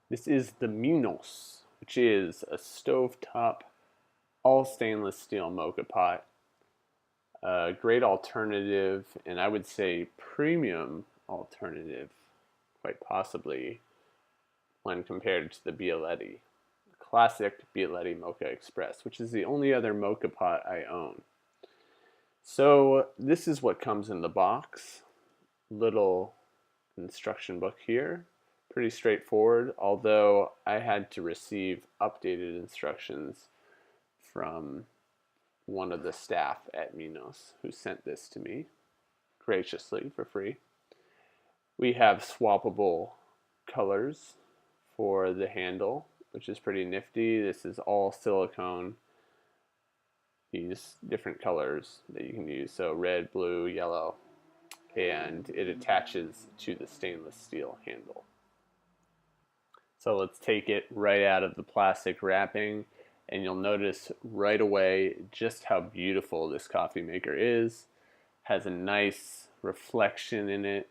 This is the Minos, which is a stovetop, all stainless steel moka pot. A great alternative, and I would say premium alternative, quite possibly, when compared to the Bialetti. Classic Bialetti Mocha Express, which is the only other mocha pot I own. So this is what comes in the box. Little instruction book here. Pretty straightforward, although I had to receive updated instructions from one of the staff at Minos who sent this to me graciously for free. We have swappable colors for the handle, which is pretty nifty. This is all silicone. These different colors that you can use, so red, blue, yellow, and it attaches to the stainless steel handle. So let's take it right out of the plastic wrapping, and you'll notice right away just how beautiful this coffee maker is. Has a nice reflection in it,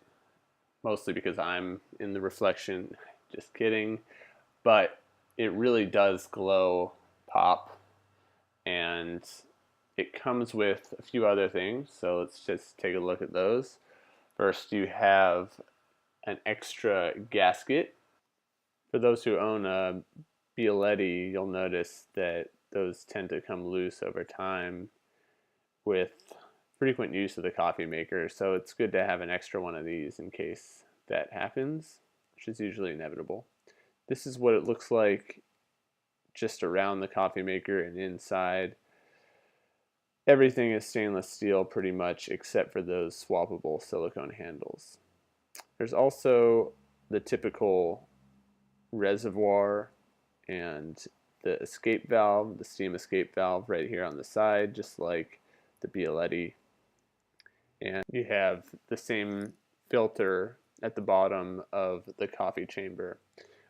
mostly because I'm in the reflection, just kidding, but it really does glow pop, and it comes with a few other things, so let's just take a look at those. First, you have an extra gasket. For those who own a Bialetti, you'll notice that those tend to come loose over time with frequent use of the coffee maker, so it's good to have an extra one of these in case that happens, which is usually inevitable. This is what it looks like just around the coffee maker and inside. Everything is stainless steel pretty much except for those swappable silicone handles. There's also the typical reservoir and the escape valve, the steam escape valve right here on the side, just like the Bialetti. And you have the same filter at the bottom of the coffee chamber,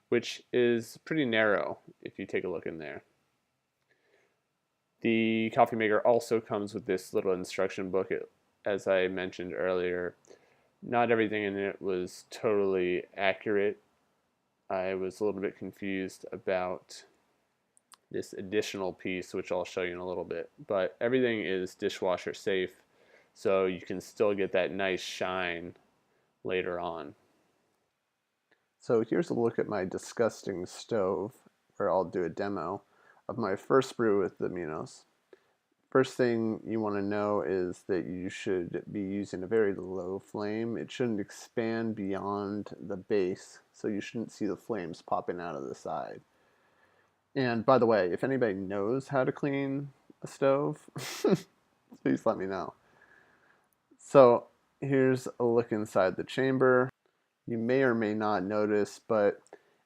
which is pretty narrow if you take a look in there. The coffee maker also comes with this little instruction book. As I mentioned earlier, not everything in it was totally accurate. I was a little bit confused about this additional piece, which I'll show you in a little bit, but everything is dishwasher safe, so you can still get that nice shine later on. So here's a look at my disgusting stove, where I'll do a demo of my first brew with the Minos. First thing you want to know is that you should be using a very low flame. It shouldn't expand beyond the base, so you shouldn't see the flames popping out of the side. And by the way, if anybody knows how to clean a stove, please let me know. So here's a look inside the chamber. You may or may not notice, but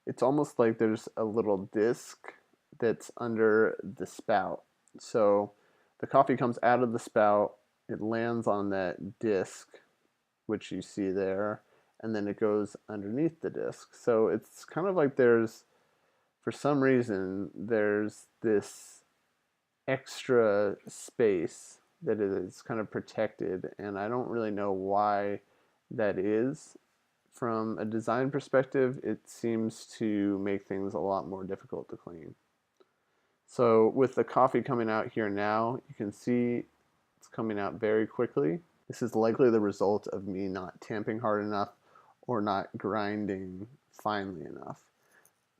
it's almost like there's a little disc that's under the spout. So the coffee comes out of the spout, it lands on that disc, which you see there, and then it goes underneath the disc. So it's kind of like there's, for some reason, there's this extra space that is kind of protected, and I don't really know why that is. From a design perspective, it seems to make things a lot more difficult to clean. So with the coffee coming out here now, you can see it's coming out very quickly. This is likely the result of me not tamping hard enough or not grinding finely enough.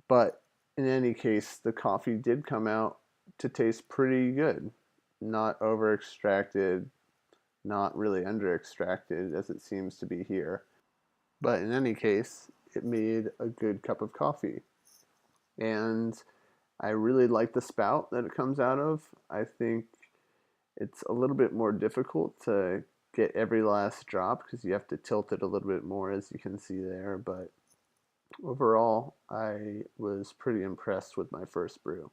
But in any case, the coffee did come out to taste pretty good. Not over extracted, not really under extracted as it seems to be here. But in any case, it made a good cup of coffee. And I really like the spout that it comes out of. I think it's a little bit more difficult to get every last drop because you have to tilt it a little bit more, as you can see there, but overall I was pretty impressed with my first brew.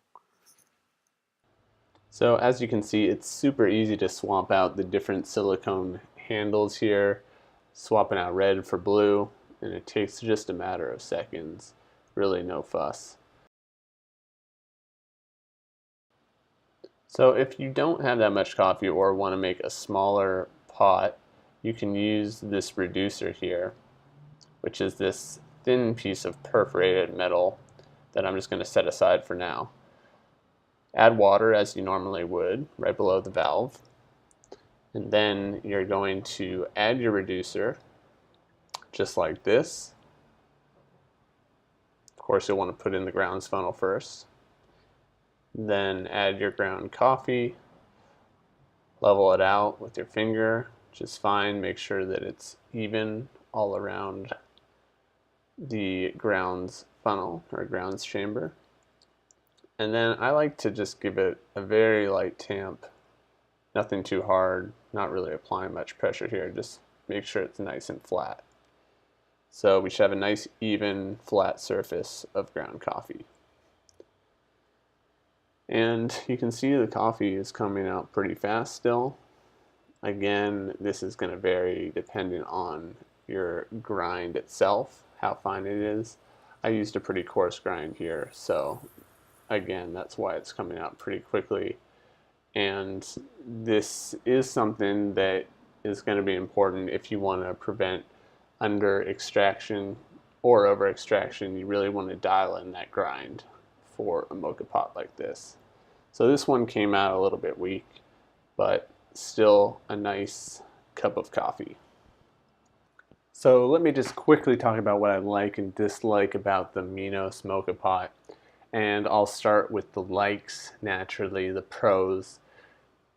So as you can see, it's super easy to swap out the different silicone handles here, swapping out red for blue, and it takes just a matter of seconds. Really no fuss. So if you don't have that much coffee or want to make a smaller pot, you can use this reducer here, which is this thin piece of perforated metal that I'm just going to set aside for now. Add water as you normally would, right below the valve. And then you're going to add your reducer, just like this. Of course, you'll want to put in the grounds funnel first. Then add your ground coffee, level it out with your finger, which is fine. Make sure that it's even all around the grounds funnel or grounds chamber. And then I like to just give it a very light tamp, nothing too hard, not really applying much pressure here, just make sure it's nice and flat. So we should have a nice even flat surface of ground coffee. And you can see the coffee is coming out pretty fast still. Again, this is going to vary depending on your grind itself, how fine it is. I used a pretty coarse grind here, so again, that's why it's coming out pretty quickly. And this is something that is going to be important if you want to prevent under extraction or over extraction. You really want to dial in that grind for a moka pot like this. So this one came out a little bit weak, but still a nice cup of coffee. So let me just quickly talk about what I like and dislike about the Minos Moka Pot. And I'll start with the likes, naturally, the pros.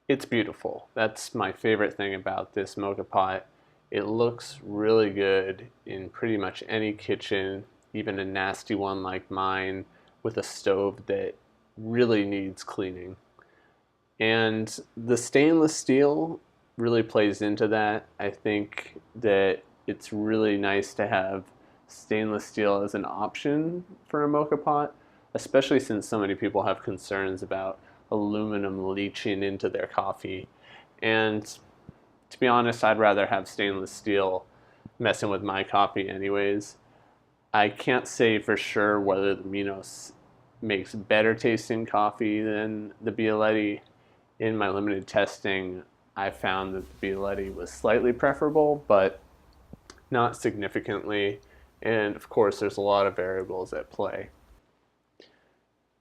It's beautiful. That's my favorite thing about this moka pot. It looks really good in pretty much any kitchen, even a nasty one like mine with a stove that really needs cleaning. And the stainless steel really plays into that. I think that it's really nice to have stainless steel as an option for a moka pot, especially since so many people have concerns about aluminum leaching into their coffee. And to be honest, I'd rather have stainless steel messing with my coffee anyways. I can't say for sure whether the Minos makes better tasting coffee than the Bialetti. In my limited testing, I found that the Bialetti was slightly preferable, but not significantly. And of course, there's a lot of variables at play.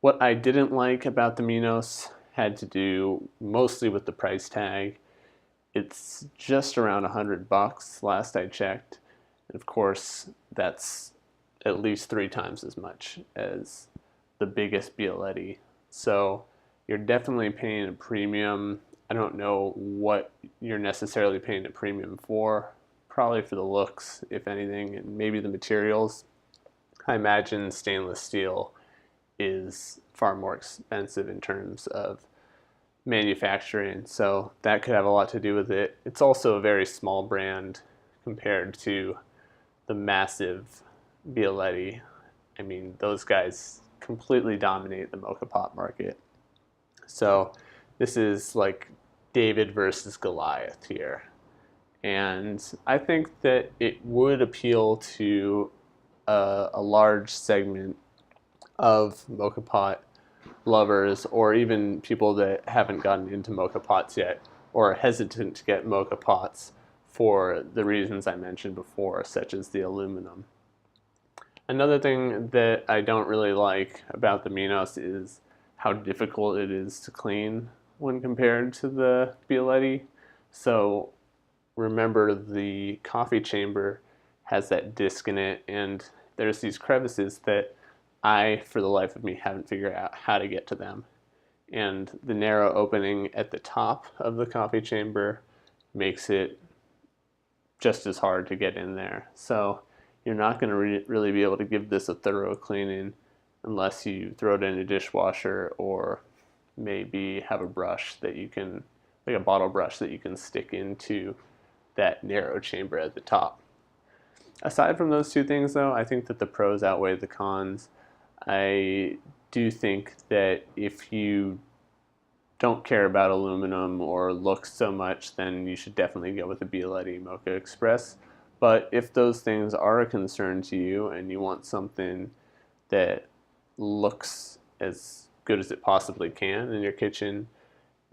What I didn't like about the Minos had to do mostly with the price tag. It's just around $100 last I checked. And of course, that's at least 3 times as much as the biggest Bialetti. So you're definitely paying a premium. I don't know what you're necessarily paying a premium for. Probably for the looks, if anything, and maybe the materials. I imagine stainless steel is far more expensive in terms of manufacturing, so that could have a lot to do with it. It's also a very small brand compared to the massive Bialetti. I mean, those guys completely dominate the moka pot market. So this is like David versus Goliath here. And I think that it would appeal to a large segment of moka pot lovers, or even people that haven't gotten into moka pots yet or are hesitant to get moka pots for the reasons I mentioned before, such as the aluminum. Another thing that I don't really like about the Minos is how difficult it is to clean when compared to the Bialetti. So remember, the coffee chamber has that disc in it, and there's these crevices that I, for the life of me, haven't figured out how to get to them. And the narrow opening at the top of the coffee chamber makes it just as hard to get in there. So you're not going to really be able to give this a thorough cleaning unless you throw it in a dishwasher, or maybe have a brush that you can, like a bottle brush that you can stick into that narrow chamber at the top. Aside from those two things, though, I think that the pros outweigh the cons. I do think that if you don't care about aluminum or looks so much, then you should definitely go with the Bialetti Mocha Express. But if those things are a concern to you and you want something that looks as good as it possibly can in your kitchen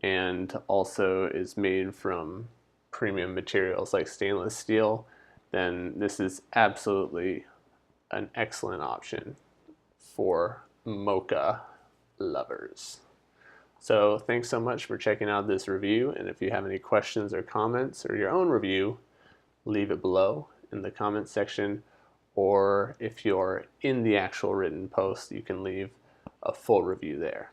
and also is made from premium materials like stainless steel, then this is absolutely an excellent option for mocha lovers. So thanks so much for checking out this review, and if you have any questions or comments or your own review, leave it below in the comments section, or if you're in the actual written post, you can leave a full review there.